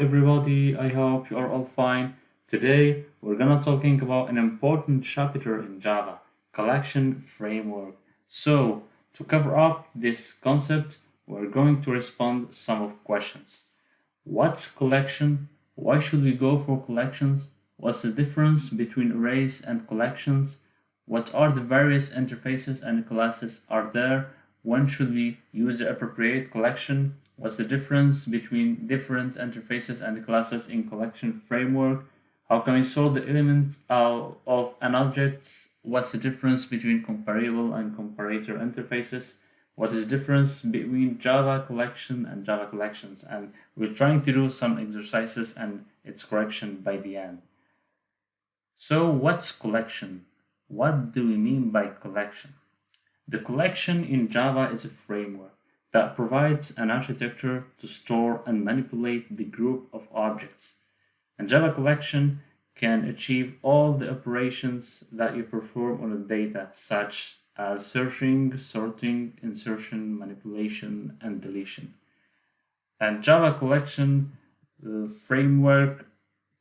everybody, I hope you are all fine. Today we're gonna talking about an important chapter in Java, collection framework. So to cover up this concept, we're going to respond some of questions. What's collection? Why should we go for collections? What's the difference between arrays and collections? What are the various interfaces and classes are there? When should we use the appropriate collection? What's the difference between different interfaces and classes in collection framework? How can we sort the elements of an object? What's the difference between comparable and comparator interfaces? What is the difference between Java collection and Java collections? And we're trying to do some exercises and its correction by the end. So what's collection? What do we mean by collection? The collection in Java is a framework that provides an architecture to store and manipulate the group of objects. And Java collection can achieve all the operations that you perform on the data, such as searching, sorting, insertion, manipulation, and deletion. And Java collection framework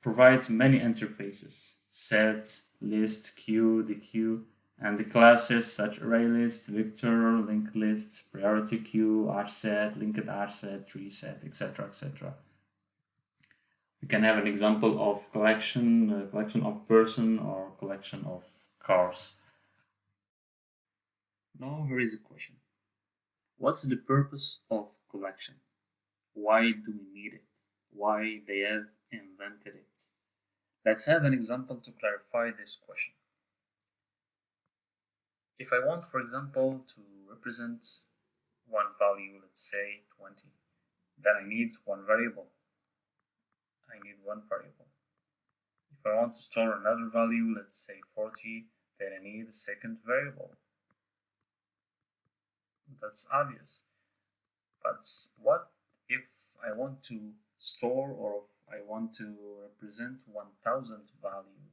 provides many interfaces: set, list, queue, the queue, and the classes such ArrayList, Vector, Linked List, Priority Queue, RSet, Linked RSet, TreeSet, etc., etc. We can have an example of collection, collection of person or collection of cars. Now here is a question. What's the purpose of collection? Why do we need it? Why they have invented it? Let's have an example to clarify this question. If I want, for example, to represent one value, let's say 20, then I need one variable. I need one variable. If I want to store another value, let's say 40, then I need a second variable. That's obvious. But what if I want to store, or if I want to represent 1000 value?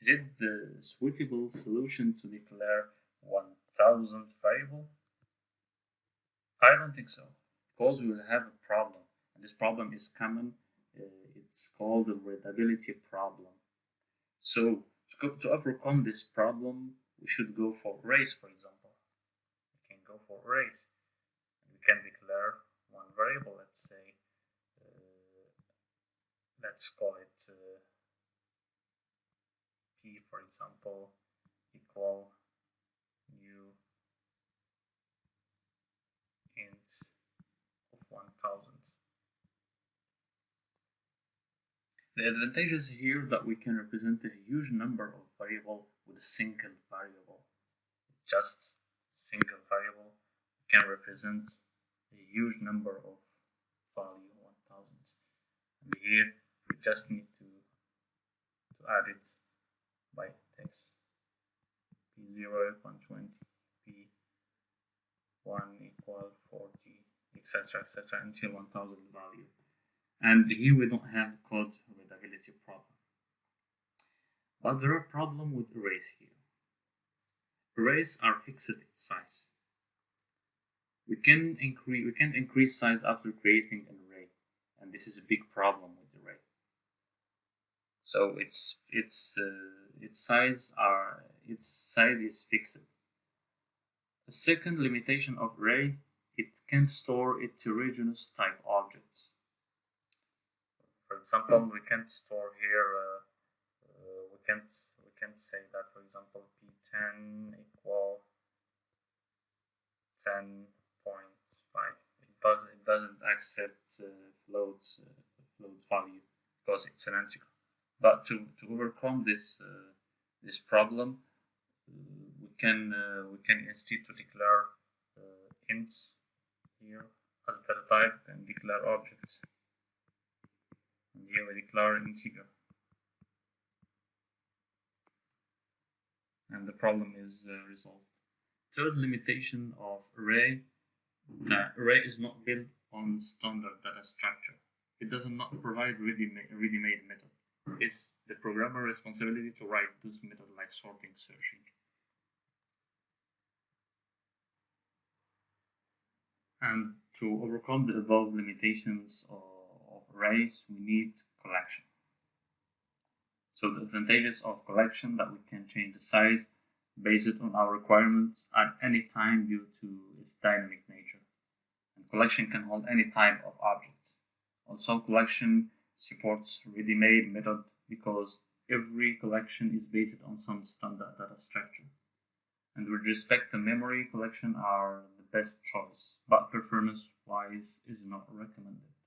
Is it the suitable solution to declare 1000 variable? I don't think so, because we will have a problem, and this problem is common. It's called the readability problem. So to overcome this problem, we should go for arrays, for example. We can go for arrays. We can declare one variable, let's say, let's call it p, for example, equal new int of 1000. The advantages here that we can represent a huge number of variables with a single variable. Just single variable can represent a huge number of value 1000. And here we just need to add it by text. P0 equal 20, P1 equal 40, etc., etc., until 1000 value. And here we don't have code readability problem. But there are problems with arrays here. Arrays are fixed in size. We can't increase size after creating an array, and this is a big problem with array. So its size is fixed. The second limitation of array, it can't store heterogeneous type objects. For example, we can't store here. We can't say that, for example, p10 equal 10.5. It doesn't accept float value because it's an integer. But to overcome this problem, we can instead to declare ints here as data type and declare objects. And here we declare integer, and the problem is resolved. Third limitation of array: the array is not built on standard data structure. It does not provide ready-made method. It's the programmer responsibility to write those methods like sorting, searching. And to overcome the above limitations of arrays, we need collection. So the advantages of collection that we can change the size based on our requirements at any time due to its dynamic nature. And collection can hold any type of objects. Also, collection supports ready-made method because every collection is based on some standard data structure. And with respect to memory, collection are the best choice, but performance-wise is not recommended.